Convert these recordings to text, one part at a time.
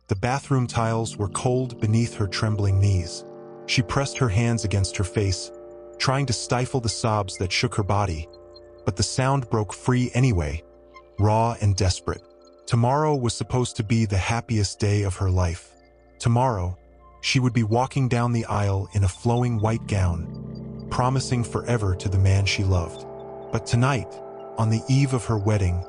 The bathroom tiles were cold beneath her trembling knees. She pressed her hands against her face, trying to stifle the sobs that shook her body. But the sound broke free anyway, raw and desperate. Tomorrow was supposed to be the happiest day of her life. Tomorrow, she would be walking down the aisle in a flowing white gown, promising forever to the man she loved. But tonight, on the eve of her wedding,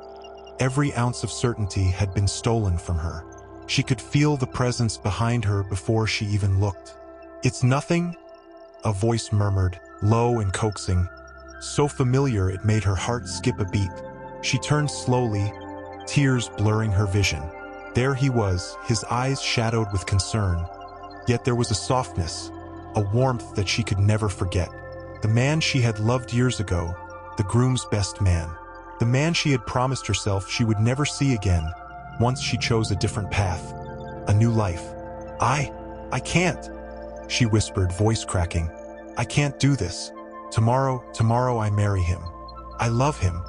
every ounce of certainty had been stolen from her. She could feel the presence behind her before she even looked. "It's nothing," a voice murmured, low and coaxing, so familiar it made her heart skip a beat. She turned slowly, tears blurring her vision. There he was, his eyes shadowed with concern. Yet there was a softness, a warmth that she could never forget. The man she had loved years ago, the groom's best man. The man she had promised herself she would never see again, once she chose a different path, a new life. I can't," she whispered, voice cracking. "I can't do this. Tomorrow I marry him. I love him."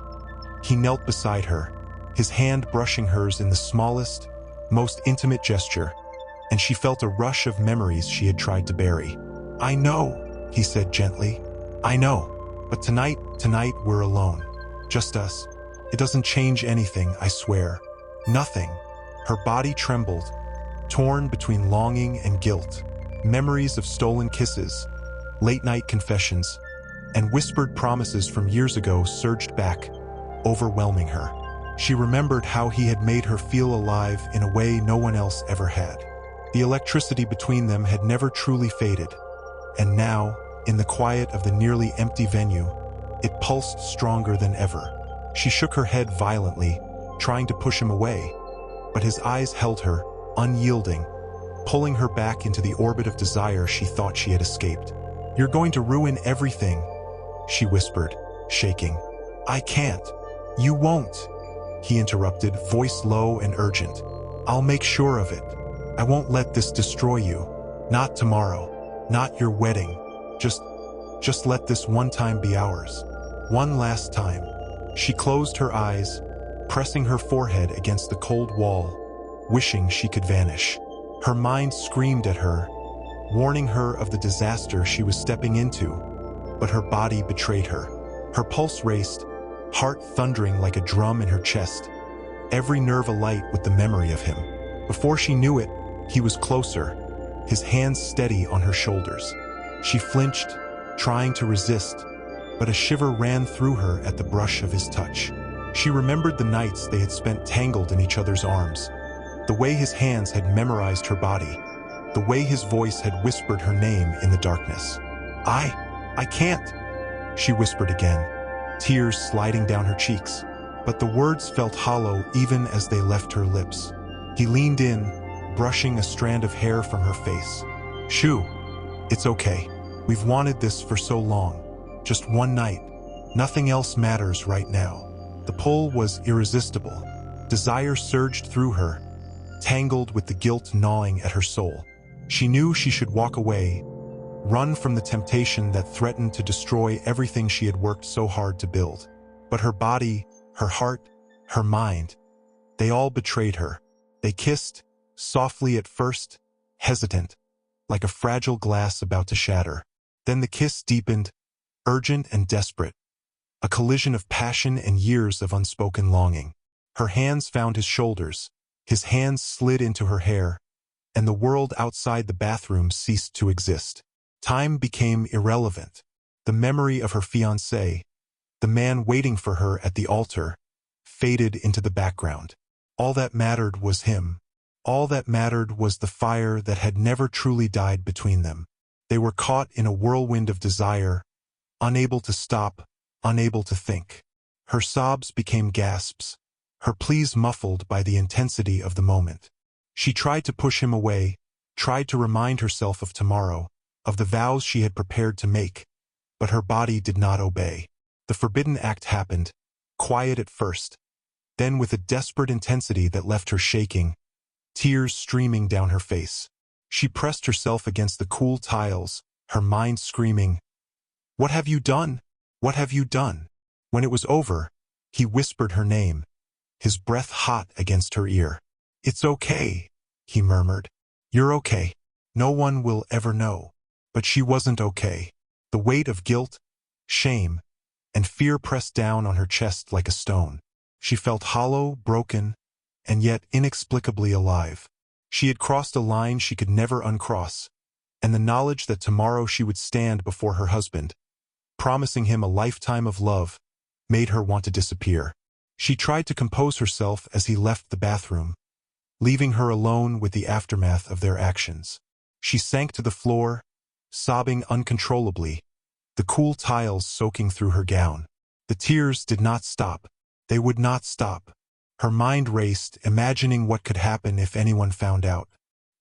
He knelt beside her, his hand brushing hers in the smallest, most intimate gesture, and she felt a rush of memories she had tried to bury. "I know," he said gently. "I know. But tonight we're alone. Just us. It doesn't change anything, I swear. Nothing." Her body trembled, torn between longing and guilt. Memories of stolen kisses, late-night confessions, and whispered promises from years ago surged back, overwhelming her. She remembered how he had made her feel alive in a way no one else ever had. The electricity between them had never truly faded, and now, in the quiet of the nearly empty venue, it pulsed stronger than ever. She shook her head violently, trying to push him away, but his eyes held her, unyielding, pulling her back into the orbit of desire she thought she had escaped. "You're going to ruin everything," she whispered, shaking. "I can't." "You won't," he interrupted, voice low and urgent. "I'll make sure of it. I won't let this destroy you. Not tomorrow. Not your wedding. Just let this one time be ours. One last time." She closed her eyes, pressing her forehead against the cold wall, wishing she could vanish. Her mind screamed at her, warning her of the disaster she was stepping into, but her body betrayed her. Her pulse raced, heart thundering like a drum in her chest, every nerve alight with the memory of him. Before she knew it, he was closer, his hands steady on her shoulders. She flinched, trying to resist, but a shiver ran through her at the brush of his touch. She remembered the nights they had spent tangled in each other's arms, the way his hands had memorized her body, the way his voice had whispered her name in the darkness. I can't," she whispered again, tears sliding down her cheeks, but the words felt hollow even as they left her lips. He leaned in, brushing a strand of hair from her face. "Shoo, it's okay. We've wanted this for so long. Just one night. Nothing else matters right now." The pull was irresistible. Desire surged through her, tangled with the guilt gnawing at her soul. She knew she should walk away, run from the temptation that threatened to destroy everything she had worked so hard to build. But her body, her heart, her mind, they all betrayed her. They kissed, softly at first, hesitant, like a fragile glass about to shatter. Then the kiss deepened, urgent and desperate, a collision of passion and years of unspoken longing. Her hands found his shoulders, his hands slid into her hair, and the world outside the bathroom ceased to exist. Time became irrelevant. The memory of her fiancé, the man waiting for her at the altar, faded into the background. All that mattered was him. All that mattered was the fire that had never truly died between them. They were caught in a whirlwind of desire, unable to stop, unable to think. Her sobs became gasps, her pleas muffled by the intensity of the moment. She tried to push him away, tried to remind herself of tomorrow, of the vows she had prepared to make, but her body did not obey. The forbidden act happened, quiet at first, then with a desperate intensity that left her shaking, tears streaming down her face. She pressed herself against the cool tiles, her mind screaming, "What have you done? What have you done?" When it was over, he whispered her name, his breath hot against her ear. "It's okay," he murmured. You're okay. No one will ever know. But she wasn't okay. The weight of guilt, shame, and fear pressed down on her chest like a stone. She felt hollow, broken, and yet inexplicably alive. She had crossed a line she could never uncross, and the knowledge that tomorrow she would stand before her husband, promising him a lifetime of love, made her want to disappear. She tried to compose herself as he left the bathroom, leaving her alone with the aftermath of their actions. She sank to the floor, sobbing uncontrollably, the cool tiles soaking through her gown. The tears did not stop. They would not stop. Her mind raced, imagining what could happen if anyone found out.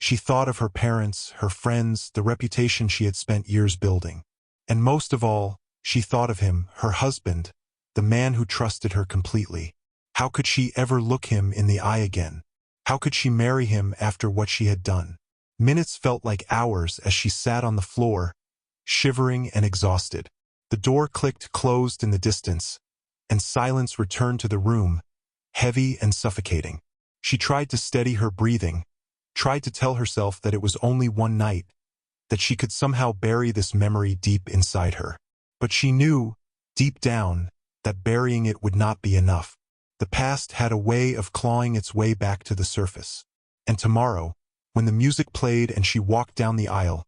She thought of her parents, her friends, the reputation she had spent years building. And most of all, she thought of him, her husband, the man who trusted her completely. How could she ever look him in the eye again? How could she marry him after what she had done? Minutes felt like hours as she sat on the floor, shivering and exhausted. The door clicked closed in the distance, and silence returned to the room, heavy and suffocating. She tried to steady her breathing, tried to tell herself that it was only one night, that she could somehow bury this memory deep inside her. But she knew, deep down, that burying it would not be enough. The past had a way of clawing its way back to the surface. And tomorrow, when the music played and she walked down the aisle,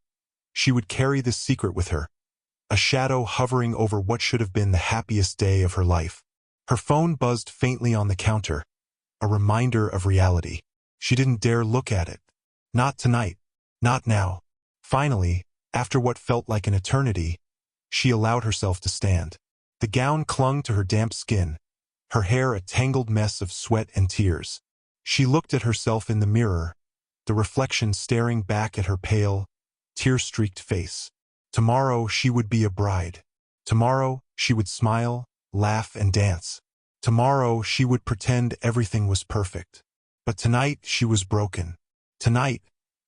she would carry this secret with her, a shadow hovering over what should have been the happiest day of her life. Her phone buzzed faintly on the counter, a reminder of reality. She didn't dare look at it. Not tonight. Not now. Finally, after what felt like an eternity, she allowed herself to stand. The gown clung to her damp skin, her hair a tangled mess of sweat and tears. She looked at herself in the mirror, the reflection staring back at her pale, tear-streaked face. Tomorrow she would be a bride. Tomorrow she would smile, laugh, and dance. Tomorrow she would pretend everything was perfect. But tonight she was broken. Tonight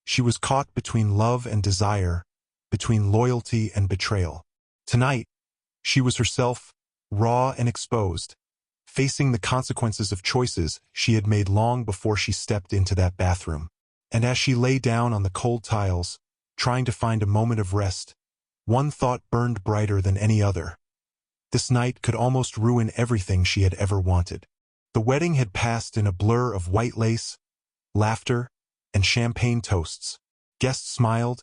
she was caught between love and desire, between loyalty and betrayal. Tonight she was herself, raw and exposed, facing the consequences of choices she had made long before she stepped into that bathroom. And as she lay down on the cold tiles, trying to find a moment of rest, one thought burned brighter than any other. This night could almost ruin everything she had ever wanted. The wedding had passed in a blur of white lace, laughter, and champagne toasts. Guests smiled,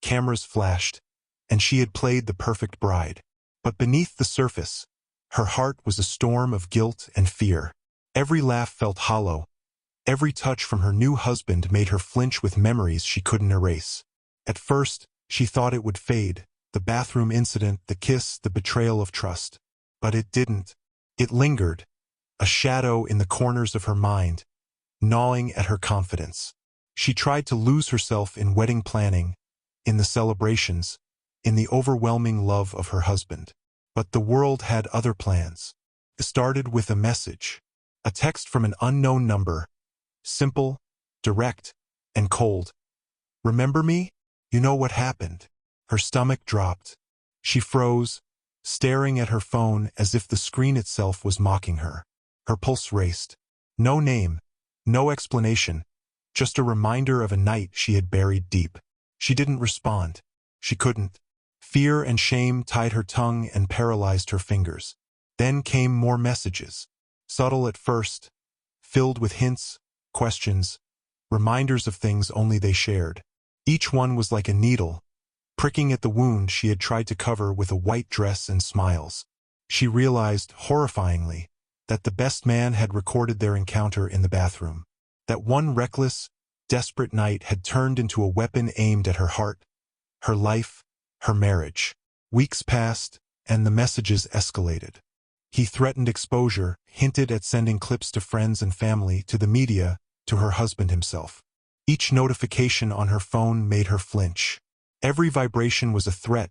cameras flashed, and she had played the perfect bride. But beneath the surface, her heart was a storm of guilt and fear. Every laugh felt hollow. Every touch from her new husband made her flinch with memories she couldn't erase. At first, she thought it would fade, the bathroom incident, the kiss, the betrayal of trust. But it didn't. It lingered, a shadow in the corners of her mind, gnawing at her confidence. She tried to lose herself in wedding planning, in the celebrations, in the overwhelming love of her husband. But the world had other plans. It started with a message, a text from an unknown number, simple, direct, and cold. Remember me? You know what happened. Her stomach dropped. She froze, staring at her phone as if the screen itself was mocking her. Her pulse raced. No name, no explanation, just a reminder of a night she had buried deep. She didn't respond. She couldn't. Fear and shame tied her tongue and paralyzed her fingers. Then came more messages, subtle at first, filled with hints, questions, reminders of things only they shared. Each one was like a needle, pricking at the wound she had tried to cover with a white dress and smiles. She realized, horrifyingly, that the best man had recorded their encounter in the bathroom. That one reckless, desperate night had turned into a weapon aimed at her heart, her life, her marriage. Weeks passed, and the messages escalated. He threatened exposure, hinted at sending clips to friends and family, to the media, to her husband himself. Each notification on her phone made her flinch. Every vibration was a threat,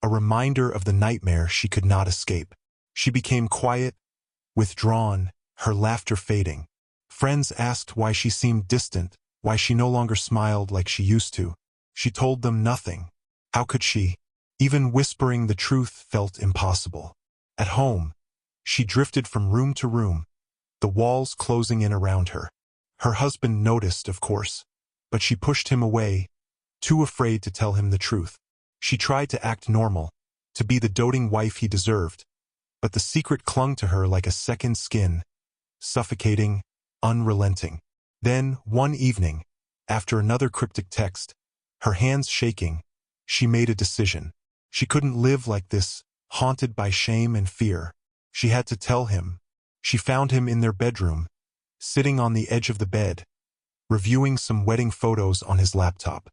a reminder of the nightmare she could not escape. She became quiet, withdrawn, her laughter fading. Friends asked why she seemed distant, why she no longer smiled like she used to. She told them nothing. How could she? Even whispering the truth felt impossible. At home, she drifted from room to room, the walls closing in around her. Her husband noticed, of course. but she pushed him away, too afraid to tell him the truth. She tried to act normal, to be the doting wife he deserved, but the secret clung to her like a second skin, suffocating, unrelenting. Then, one evening, after another cryptic text, her hands shaking, she made a decision. She couldn't live like this, haunted by shame and fear. She had to tell him. She found him in their bedroom, sitting on the edge of the bed, reviewing some wedding photos on his laptop.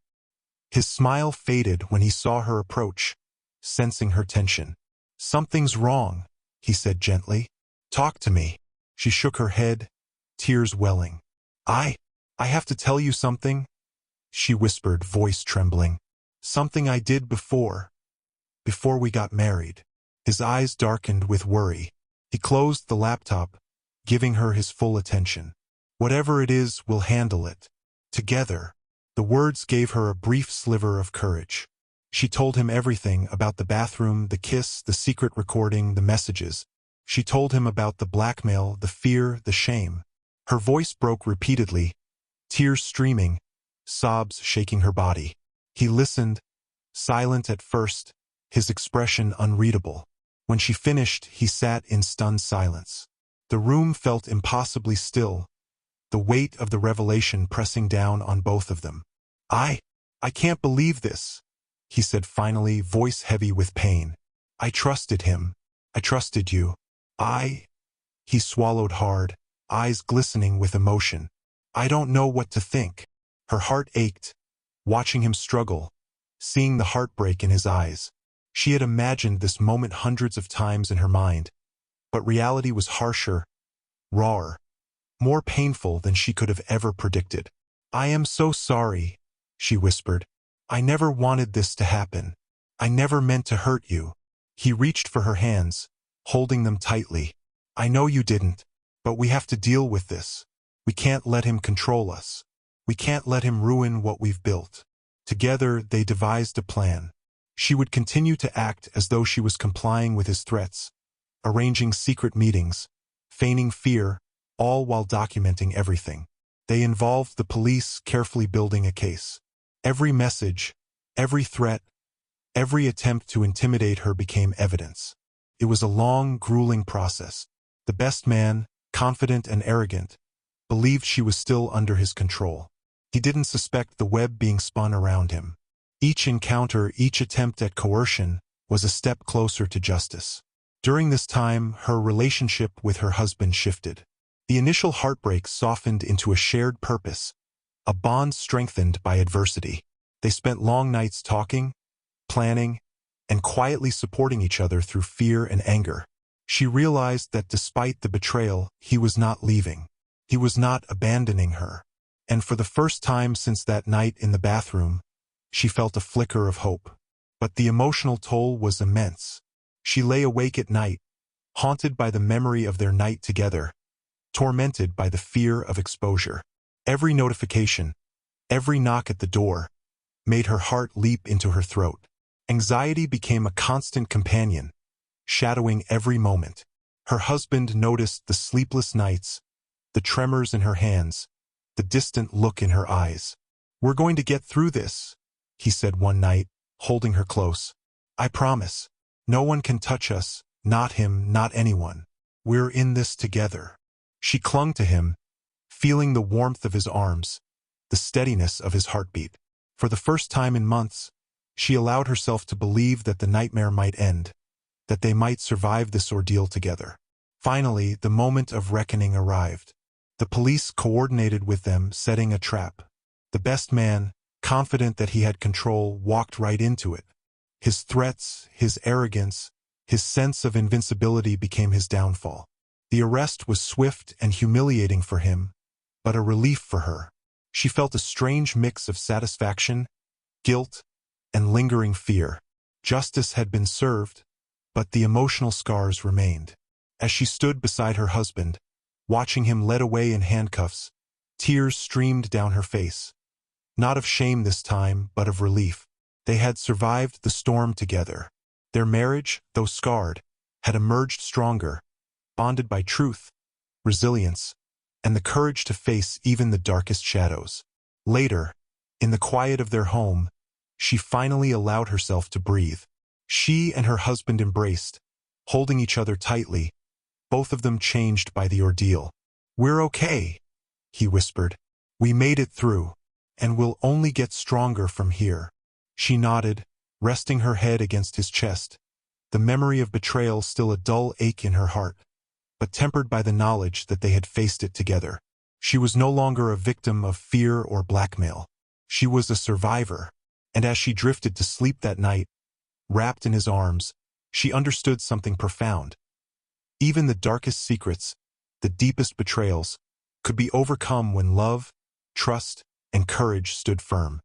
His smile faded when he saw her approach, sensing her tension. "Something's wrong," he said gently. "Talk to me." She shook her head, tears welling. I have to tell you something," she whispered, voice trembling. "Something I did before we got married." His eyes darkened with worry. He closed the laptop, giving her his full attention. "Whatever it is, we'll handle it. Together." The words gave her a brief sliver of courage. She told him everything about the bathroom, the kiss, the secret recording, the messages. She told him about the blackmail, the fear, the shame. Her voice broke repeatedly, tears streaming, sobs shaking her body. He listened, silent at first, his expression unreadable. When she finished, he sat in stunned silence. The room felt impossibly still, the weight of the revelation pressing down on both of them. I can't believe this," he said finally, voice heavy with pain. "I trusted him. I trusted you. He swallowed hard, eyes glistening with emotion. "I don't know what to think." Her heart ached, watching him struggle, seeing the heartbreak in his eyes. She had imagined this moment hundreds of times in her mind, but reality was harsher, rawer, more painful than she could have ever predicted. "I am so sorry," she whispered. "I never wanted this to happen. I never meant to hurt you." He reached for her hands, holding them tightly. "I know you didn't, but we have to deal with this. We can't let him control us. We can't let him ruin what we've built." Together, they devised a plan. She would continue to act as though she was complying with his threats, arranging secret meetings, feigning fear, all while documenting everything. They involved the police, carefully building a case. Every message, every threat, every attempt to intimidate her became evidence. It was a long, grueling process. The best man, confident and arrogant, believed she was still under his control. He didn't suspect the web being spun around him. Each encounter, each attempt at coercion, was a step closer to justice. During this time, her relationship with her husband shifted. The initial heartbreak softened into a shared purpose, a bond strengthened by adversity. They spent long nights talking, planning, and quietly supporting each other through fear and anger. She realized that despite the betrayal, he was not leaving. He was not abandoning her. And for the first time since that night in the bathroom, she felt a flicker of hope. But the emotional toll was immense. She lay awake at night, haunted by the memory of their night together, tormented by the fear of exposure. Every notification, every knock at the door, made her heart leap into her throat. Anxiety became a constant companion, shadowing every moment. Her husband noticed the sleepless nights, the tremors in her hands, the distant look in her eyes. "We're going to get through this," he said one night, holding her close. "I promise. No one can touch us, not him, not anyone. We're in this together." She clung to him, feeling the warmth of his arms, the steadiness of his heartbeat. For the first time in months, she allowed herself to believe that the nightmare might end, that they might survive this ordeal together. Finally, the moment of reckoning arrived. The police coordinated with them, setting a trap. The best man, confident that he had control, walked right into it. His threats, his arrogance, his sense of invincibility became his downfall. The arrest was swift and humiliating for him, but a relief for her. She felt a strange mix of satisfaction, guilt, and lingering fear. Justice had been served, but the emotional scars remained. As she stood beside her husband, watching him led away in handcuffs, tears streamed down her face. Not of shame this time, but of relief. They had survived the storm together. Their marriage, though scarred, had emerged stronger, bonded by truth, resilience, and the courage to face even the darkest shadows. Later, In the quiet of their home, she finally allowed herself to breathe. She and her husband embraced, holding each other tightly, both of them changed by the ordeal. "We're okay," he whispered. "We made it through, and we'll only get stronger from here." She nodded, resting her head against his chest, the memory of betrayal still a dull ache in her heart, but tempered by the knowledge that they had faced it together. She was no longer a victim of fear or blackmail. She was a survivor, and as she drifted to sleep that night, wrapped in his arms, she understood something profound. Even the darkest secrets, the deepest betrayals, could be overcome when love, trust, and courage stood firm.